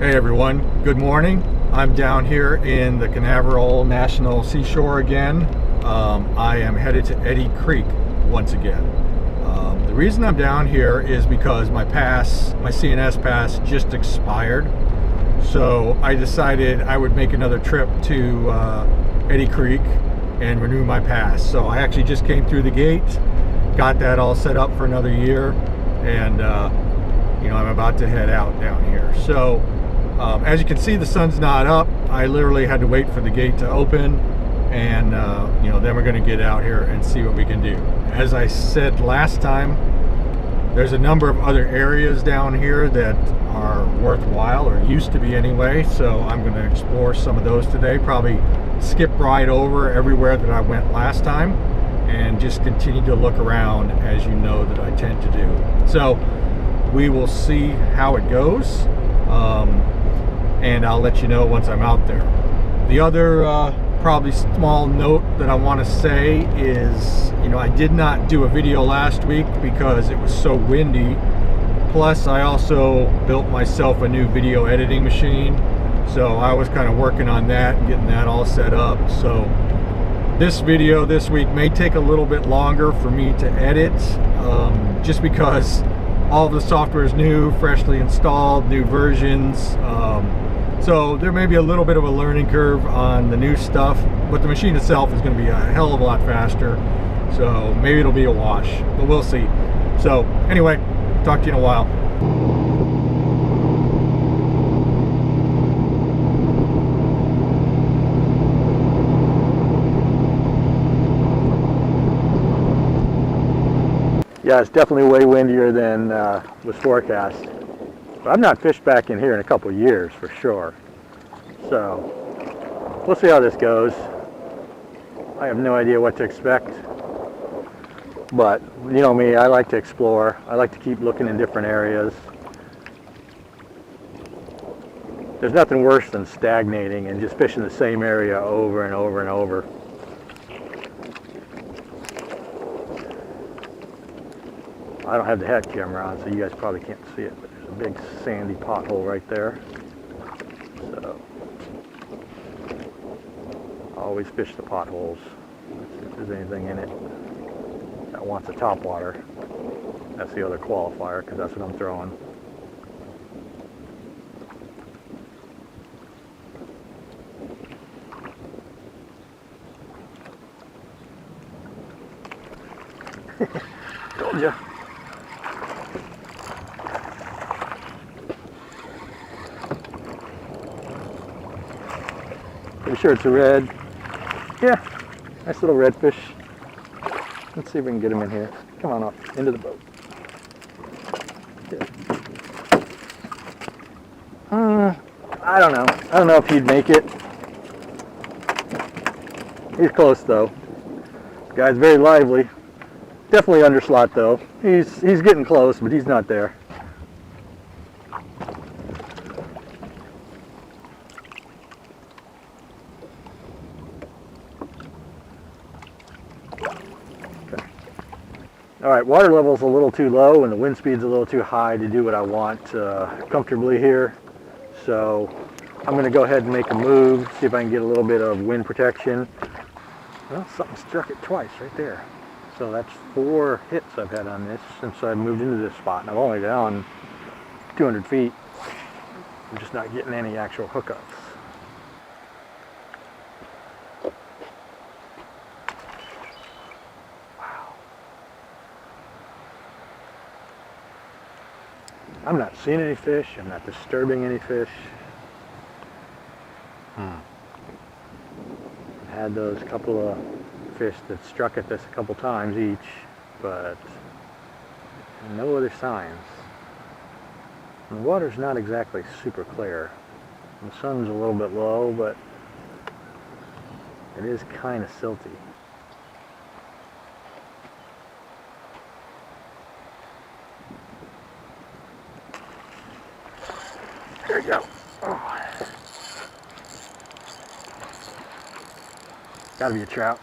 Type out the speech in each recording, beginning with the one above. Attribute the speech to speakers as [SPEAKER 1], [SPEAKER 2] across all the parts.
[SPEAKER 1] Hey everyone, good morning. I'm down here in the Canaveral National Seashore again. I am headed to Eddy Creek once again. The reason I'm down here is because my CNS pass just expired. So I decided I would make another trip to Eddy Creek and renew my pass. So I actually just came through the gate, got that all set up for another year, and I'm about to head out down here. So as you can see, the sun's not up. I literally had to wait for the gate to open, and then we're going to get out here and see what we can do. As I said last time, there's a number of other areas down here that are worthwhile, or used to be anyway, so I'm going to explore some of those today. Probably skip right over everywhere that I went last time and just continue to look around, as you know that I tend to do. So we will see how it goes. And I'll let you know once I'm out there. The other probably small note that I want to say is, I did not do a video last week because it was so windy. Plus, I also built myself a new video editing machine, so I was kind of working on that and getting that all set up. So this video this week may take a little bit longer for me to edit, just because all of the software is new, freshly installed, new versions. So there may be a little bit of a learning curve on the new stuff, but the machine itself is going to be a hell of a lot faster. So maybe it'll be a wash, but we'll see. So anyway, talk to you in a while. Yeah, it's definitely way windier than was forecast. But I've not fished back in here in a couple of years for sure. So we'll see how this goes. I have no idea what to expect. But you know me, I like to explore. I like to keep looking in different areas. There's nothing worse than stagnating and just fishing the same area over and over and over. I don't have the head camera on, so you guys probably can't see it, but there's a big sandy pothole right there. So I always fish the potholes. Let's see if there's anything in it that wants a top water. That's the other qualifier, because that's what I'm throwing. Told ya. Pretty sure it's a red. Yeah, nice little redfish. Let's see if we can get him in here. Come on up, into the boat. I don't know. I don't know if he'd make it. He's close though. This guy's very lively. Definitely underslot though. He's getting close, but he's not there. Alright, water level's a little too low and the wind speed's a little too high to do what I want comfortably here. So I'm going to go ahead and make a move, see if I can get a little bit of wind protection. Well, something struck it twice right there. So that's 4 hits I've had on this since I moved into this spot. And I'm only down 200 feet. I'm just not getting any actual hookups. I'm not seeing any fish, I'm not disturbing any fish. I've had those couple of fish that struck at this a couple times each, but no other signs. And the water's not exactly super clear. The sun's a little bit low, but it is kind of silty. There you go. Oh. Gotta be a trout.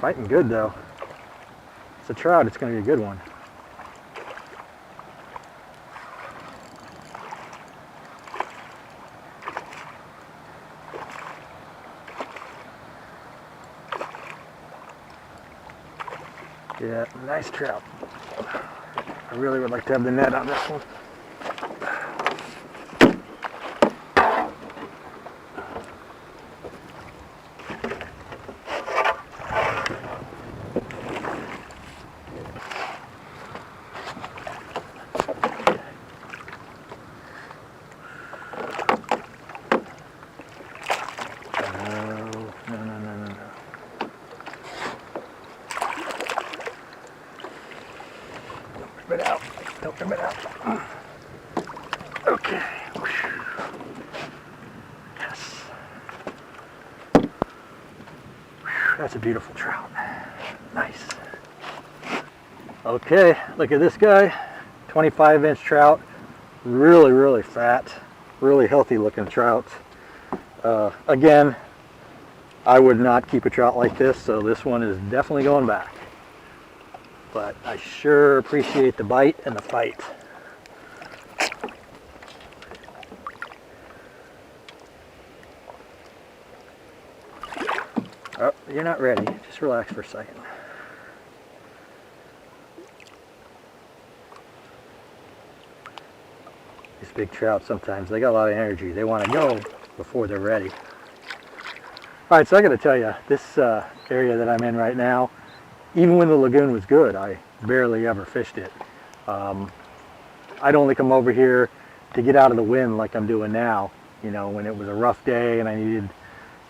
[SPEAKER 2] Fighting good though. It's a trout, it's going to be a good one. Yeah, nice trout. I really would like to have the net on this one. Don't rip it out. Okay. Yes. That's a beautiful trout. Nice. Okay, look at this guy. 25-inch trout. Really, really fat. Really healthy looking trout. Again, I would not keep a trout like this, so this one is definitely going back. But I sure appreciate the bite and the fight. Oh, you're not ready. Just relax for a second. These big trout sometimes, they got a lot of energy. They want to go before they're ready. Alright, so I got to tell you, this area that I'm in right now, even when the lagoon was good, I barely ever fished it. I'd only come over here to get out of the wind like I'm doing now. You know, when it was a rough day and I needed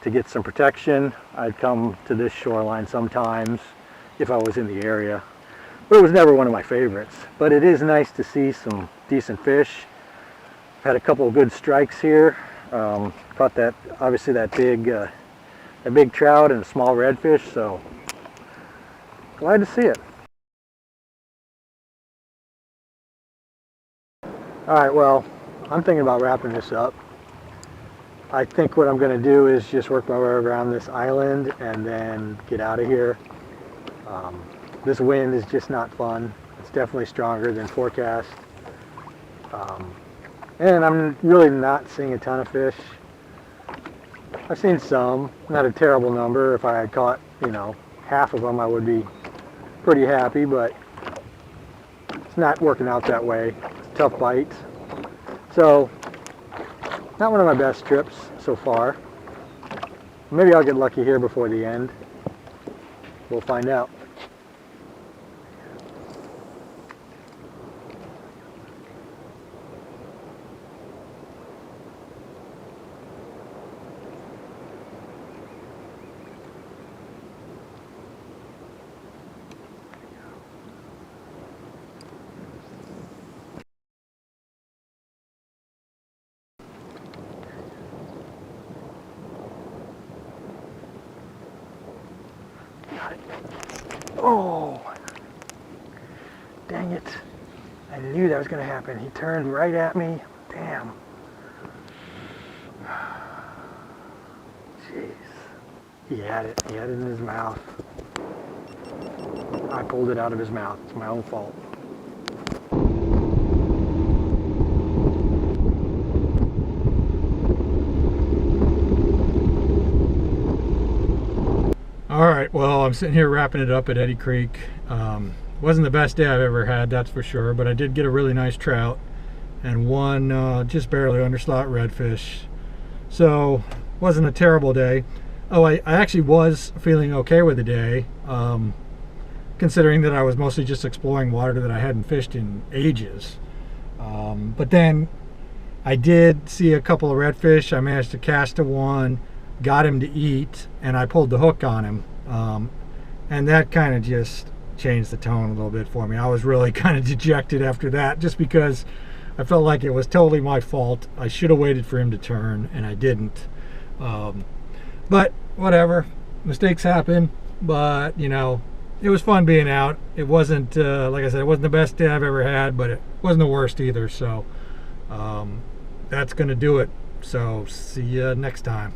[SPEAKER 2] to get some protection, I'd come to this shoreline sometimes if I was in the area. But it was never one of my favorites. But it is nice to see some decent fish. I've had a couple of good strikes here. Caught that, obviously that big trout and a small redfish, so glad to see it. Alright, well, I'm thinking about wrapping this up. I think what I'm going to do is just work my way around this island and then get out of here. This wind is just not fun. It's definitely stronger than forecast. And I'm really not seeing a ton of fish. I've seen some, not a terrible number. If I had caught, you know, half of them, I would be pretty happy, but it's not working out that way. It's a tough bite. So, not one of my best trips so far. Maybe I'll get lucky here before the end. We'll find out. Oh, dang it. I knew that was going to happen. He turned right at me. Damn. Jeez. He had it. He had it in his mouth. I pulled it out of his mouth. It's my own fault.
[SPEAKER 1] Alright, well, I'm sitting here wrapping it up at Eddy Creek. Wasn't the best day I've ever had, that's for sure, but I did get a really nice trout and one just barely underslot redfish. So, wasn't a terrible day. Oh, I actually was feeling okay with the day, considering that I was mostly just exploring water that I hadn't fished in ages. But then I did see a couple of redfish. I managed to cast to one, got him to eat, and I pulled the hook on him, and that kind of just changed the tone a little bit for me. I was really kind of dejected after that, just because I felt like it was totally my fault. I should have waited for him to turn, and I didn't. But whatever, mistakes happen. But you know, it was fun being out. It wasn't like I said, it wasn't the best day I've ever had, but it wasn't the worst either. So that's gonna do it. So see you next time.